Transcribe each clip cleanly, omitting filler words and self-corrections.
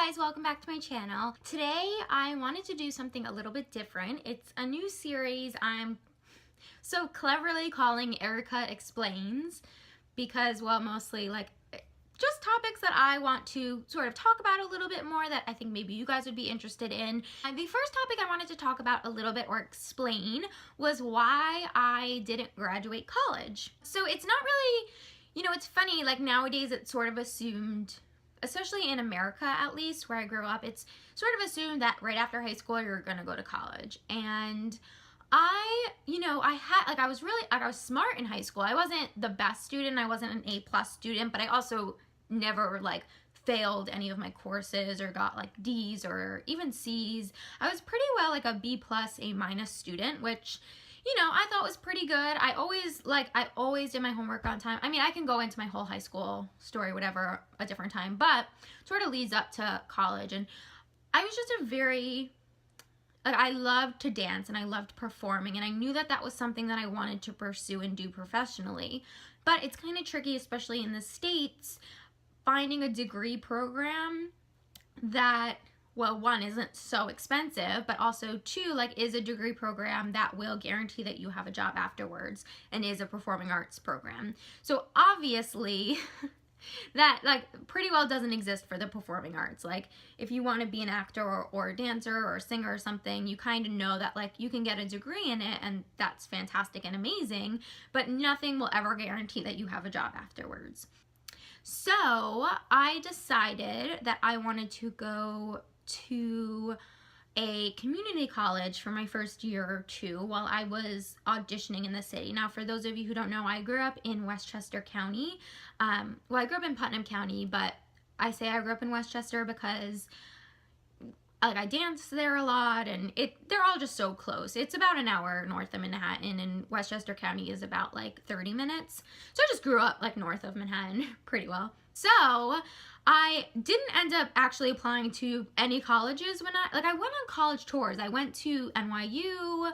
guys, welcome back to my channel. Today I wanted to do something a little bit different. It's a new series I'm so cleverly calling Erika Explains because, well, mostly like just topics that I want to sort of talk about a little bit more that I think maybe you guys would be interested in. And the first topic I wanted to talk about a little bit or explain was why I didn't graduate college. So it's not really, it's funny, like nowadays it's sort of assumed, especially in America at least, where I grew up, it's sort of assumed that right after high school you're gonna go to college. And I was smart in high school. I wasn't the best student, I wasn't an A+ student, but I also never like failed any of my courses or got like D's or even C's. I was pretty well like a B+, A- student, which I thought was pretty good. I always did my homework on time. I mean, I can go into my whole high school story, whatever, a different time, but sort of leads up to college. And I was just I loved to dance and I loved performing, and I knew that that was something that I wanted to pursue and do professionally. But it's kind of tricky, especially in the States, finding a degree program that, well, one, isn't so expensive, but also two, like, is a degree program that will guarantee that you have a job afterwards and is a performing arts program. So obviously that like pretty well doesn't exist for the performing arts. Like if you want to be an actor or a dancer or a singer or something, you kind of know that like you can get a degree in it and that's fantastic and amazing, but nothing will ever guarantee that you have a job afterwards. So I decided that I wanted to go to a community college for my first year or two while I was auditioning in the city. Now, for those of you who don't know, I grew up in Westchester County. Well, I grew up in Putnam County, but I say I grew up in Westchester because like I danced there a lot, and they're all just so close. It's about an hour north of Manhattan, and Westchester County is about like 30 minutes. So I just grew up like north of Manhattan pretty well. So I didn't end up actually applying to any colleges when I went on college tours. I went to NYU,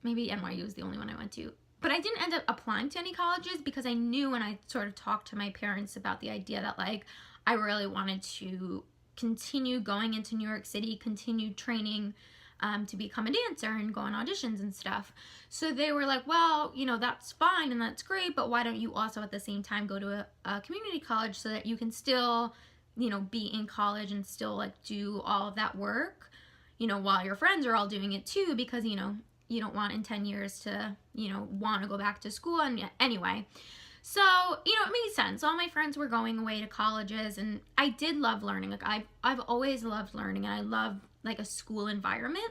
maybe NYU is the only one I went to, but I didn't end up applying to any colleges because I knew when I sort of talked to my parents about the idea that like I really wanted to continue going into New York City, continue training to become a dancer and go on auditions and stuff. So they were like, well, that's fine and that's great, but why don't you also at the same time go to a community college so that you can still, be in college and still like do all of that work, while your friends are all doing it too, because, you don't want in 10 years to, want to go back to school. And anyway, so, it made sense. All my friends were going away to colleges, and I did love learning. Like, I've always loved learning, and I love, like, a school environment.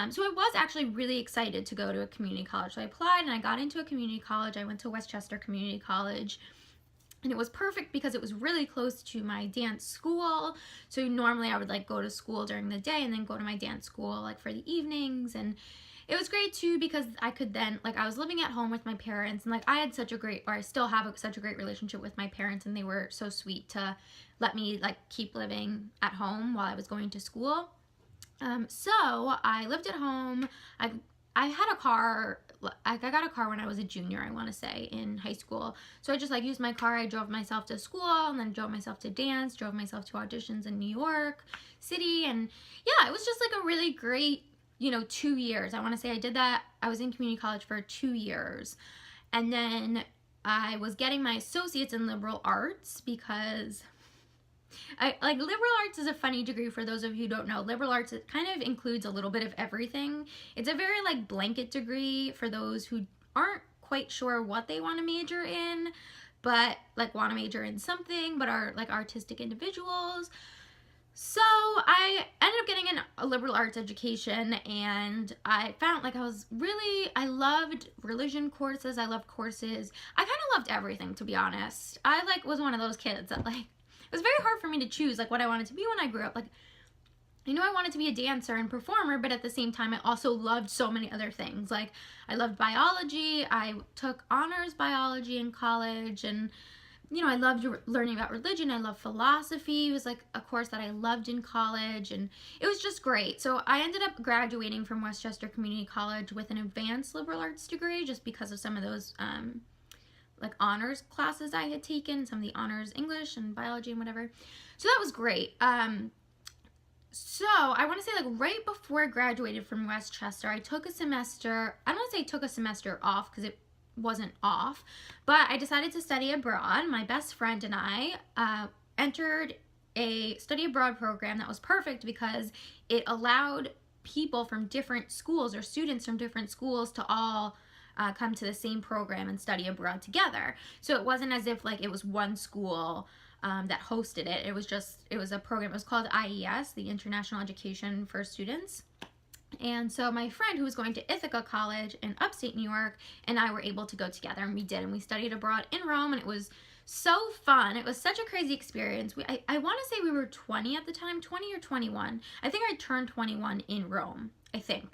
So I was actually really excited to go to a community college. So I applied, and I got into a community college. I went to Westchester Community College, and it was perfect because it was really close to my dance school. So normally I would, like, go to school during the day and then go to my dance school, like, for the evenings, and it was great too because I could then, like, I was living at home with my parents, and like I had I still have such a great relationship with my parents, and they were so sweet to let me like keep living at home while I was going to school. So I lived at home. I had a car. I got a car when I was a junior, I want to say, in high school. So I just like used my car. I drove myself to school and then drove myself to dance, drove myself to auditions in New York City, and yeah, it was just like a really great 2 years. I want to say I did that. I was in community college for 2 years. And then I was getting my associates in liberal arts because liberal arts is a funny degree for those of you who don't know. Liberal arts, it kind of includes a little bit of everything. It's a very like blanket degree for those who aren't quite sure what they want to major in, but like want to major in something, but are like artistic individuals. So I ended up getting a liberal arts education, and I found like I loved religion courses. I loved courses. I kind of loved everything, to be honest. I like was one of those kids that like, it was very hard for me to choose like what I wanted to be when I grew up. Like, I wanted to be a dancer and performer, but at the same time, I also loved so many other things. Like, I loved biology. I took honors biology in college, and I loved learning about religion. I loved philosophy. It was like a course that I loved in college, and it was just great. So I ended up graduating from Westchester Community College with an advanced liberal arts degree just because of some of those like honors classes I had taken, some of the honors English and biology and whatever. So that was great. So I want to say like right before I graduated from Westchester, I took a semester. I don't want to say took a semester off because it wasn't off, but I decided to study abroad. My best friend and I entered a study abroad program that was perfect because it allowed people from different schools or students from different schools to all come to the same program and study abroad together. So it wasn't as if like it was one school that hosted it. It was a program. It was called IES, the International Education for Students. And so my friend who was going to Ithaca College in upstate New York and I were able to go together, and we did, and we studied abroad in Rome, and it was so fun. It was such a crazy experience. I want to say we were 20 at the time, 20 or 21. I think I turned 21 in Rome, I think.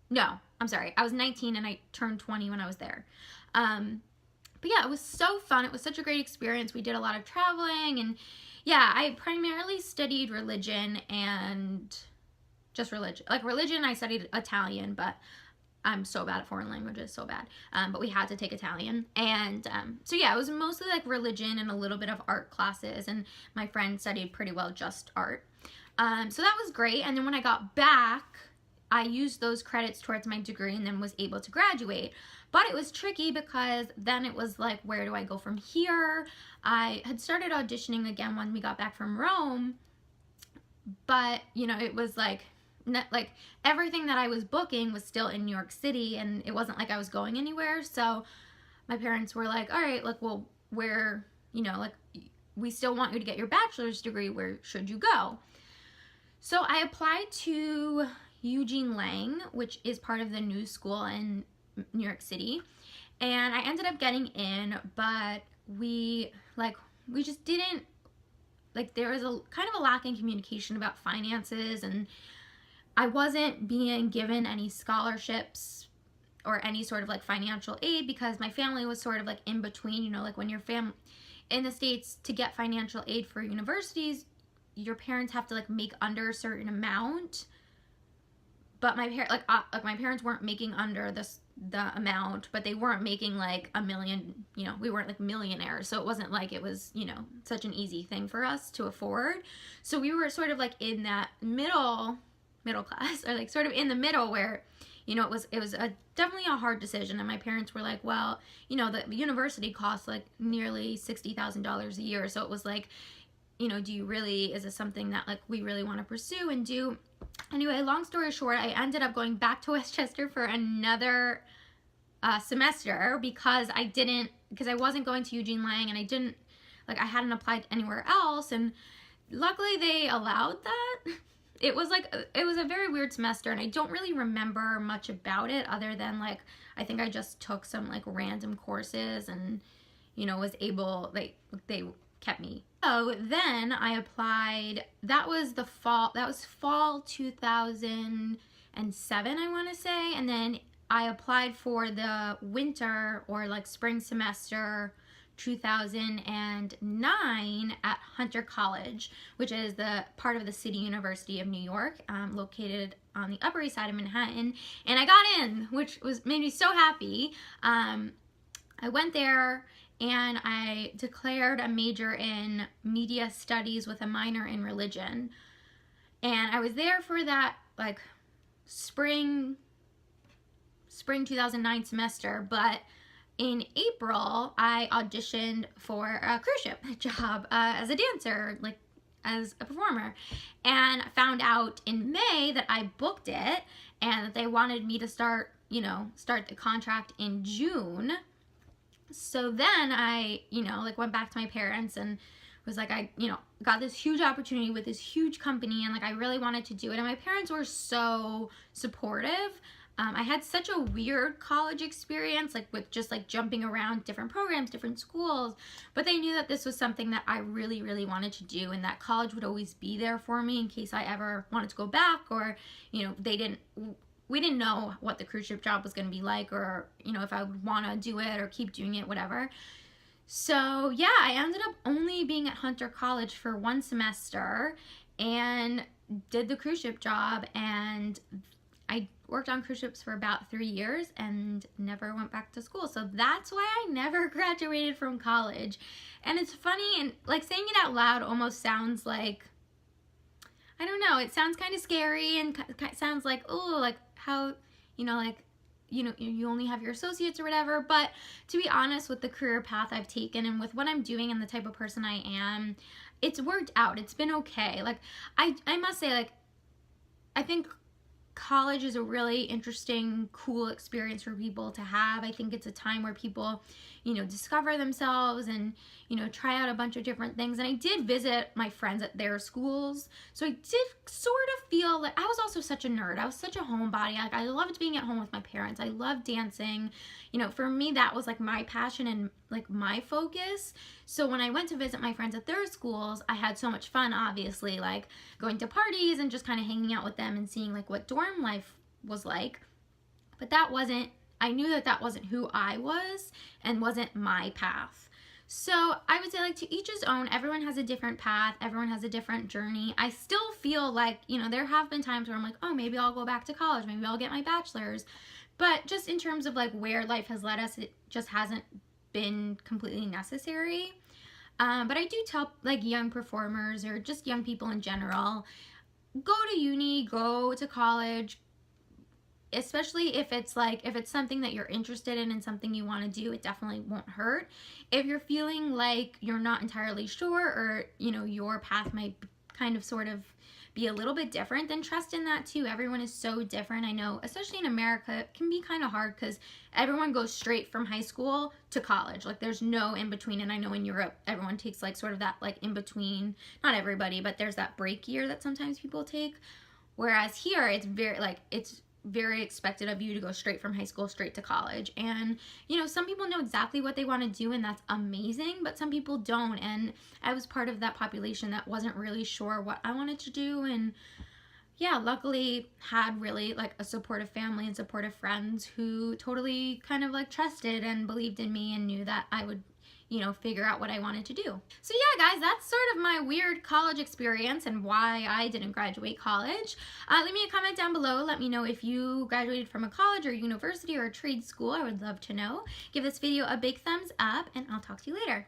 No, I'm sorry. I was 19 and I turned 20 when I was there. But yeah, it was so fun. It was such a great experience. We did a lot of traveling, and yeah, I primarily studied religion and just religion. Like religion, I studied Italian, but I'm so bad at foreign languages, so bad. But we had to take Italian. And so yeah, it was mostly like religion and a little bit of art classes, and my friend studied pretty well just art. So that was great. And then when I got back, I used those credits towards my degree and then was able to graduate. But it was tricky because then it was like, where do I go from here? I had started auditioning again when we got back from Rome, but you know, it was like everything that I was booking was still in New York City, and it wasn't like I was going anywhere. So my parents were like, all right, like, well, where, you know, like, we still want you to get your bachelor's degree. Where should you go? So I applied to Eugene Lang, which is part of the New School in New York City, and I ended up getting in, but we just didn't, like, there was a kind of a lack in communication about finances, and I wasn't being given any scholarships or any sort of like financial aid because my family was sort of like in between, you know, like when your family in the States, to get financial aid for universities, your parents have to like make under a certain amount. But my parents weren't making under the amount, but they weren't making like $1 million, you know, we weren't like millionaires. So it wasn't like it was, you know, such an easy thing for us to afford. So we were sort of like in that middle class, or like sort of in the middle where, you know, it was definitely a hard decision. And my parents were like, well, you know, the university costs like nearly $60,000 a year. So it was like, you know, is this something that like we really want to pursue and do? Anyway, long story short, I ended up going back to Westchester for another semester because I wasn't going to Eugene Lang, and I hadn't applied anywhere else, and luckily they allowed that. It was a very weird semester, and I don't really remember much about it other than like, I think I just took some like random courses and, you know, was able, they kept me. So then I applied, that was fall 2007, I want to say, and then I applied for the winter or like spring semester 2009 at Hunter College, which is the part of the City University of New York, located on the Upper East Side of Manhattan, and I got in, which made me so happy. I went there and I declared a major in media studies with a minor in religion, and I was there for that like spring 2009 semester, but in April, I auditioned for a cruise ship job as a dancer, like as a performer, and found out in May that I booked it and that they wanted me to start the contract in June. So then I, you know, like went back to my parents and was like, I, you know, got this huge opportunity with this huge company, and like I really wanted to do it, and my parents were so supportive. I had such a weird college experience, like with just like jumping around different programs, different schools, but they knew that this was something that I really, really wanted to do, and that college would always be there for me in case I ever wanted to go back, or, you know, we didn't know what the cruise ship job was going to be like, or, you know, if I would want to do it or keep doing it, whatever. So yeah, I ended up only being at Hunter College for one semester and did the cruise ship job, and I worked on cruise ships for about 3 years and never went back to school. So that's why I never graduated from college. And it's funny, and like saying it out loud almost sounds like, I don't know, it sounds kind of scary and sounds like, oh, like how, you know, like, you know, you only have your associates or whatever. But to be honest, with the career path I've taken and with what I'm doing and the type of person I am, it's worked out. It's been okay. Like, I must say, like, I think college is a really interesting, cool experience for people to have. I think it's a time where people, you know, discover themselves and, you know, try out a bunch of different things. And I did visit my friends at their schools, so I did sort of feel like I was also such a nerd. I was such a homebody. Like, I loved being at home with my parents. I loved dancing. You know, for me, that was like my passion and like my focus. So when I went to visit my friends at their schools, I had so much fun, obviously, like going to parties and just kind of hanging out with them and seeing like what dorm life was like. But that wasn't, I knew that that wasn't who I was and wasn't my path. So I would say, like, to each his own. Everyone has a different path. Everyone has a different journey. I still feel like, you know, there have been times where I'm like, oh, maybe I'll go back to college. Maybe I'll get my bachelor's. But just in terms of like where life has led us, it just hasn't been completely necessary. But I do tell like young performers or just young people in general, go to uni, go to college, especially if it's like, if it's something that you're interested in and something you want to do, it definitely won't hurt. If you're feeling like you're not entirely sure, or, you know, your path might kind of sort of be a little bit different, then trust in that too. Everyone is so different. I know, especially in America, it can be kind of hard because everyone goes straight from high school to college. Like, there's no in between. And I know in Europe, everyone takes like sort of that like in between, not everybody, but there's that break year that sometimes people take. Whereas here, it's very like, it's very expected of you to go straight from high school straight to college. And, you know, some people know exactly what they want to do and that's amazing, but some people don't. And I was part of that population that wasn't really sure what I wanted to do. And yeah, luckily had really like a supportive family and supportive friends who totally kind of like trusted and believed in me and knew that I would, you know, figure out what I wanted to do. So yeah, guys, that's sort of my weird college experience and why I didn't graduate college. Leave me a comment down below. Let me know if you graduated from a college or university or a trade school. I would love to know. Give this video a big thumbs up and I'll talk to you later.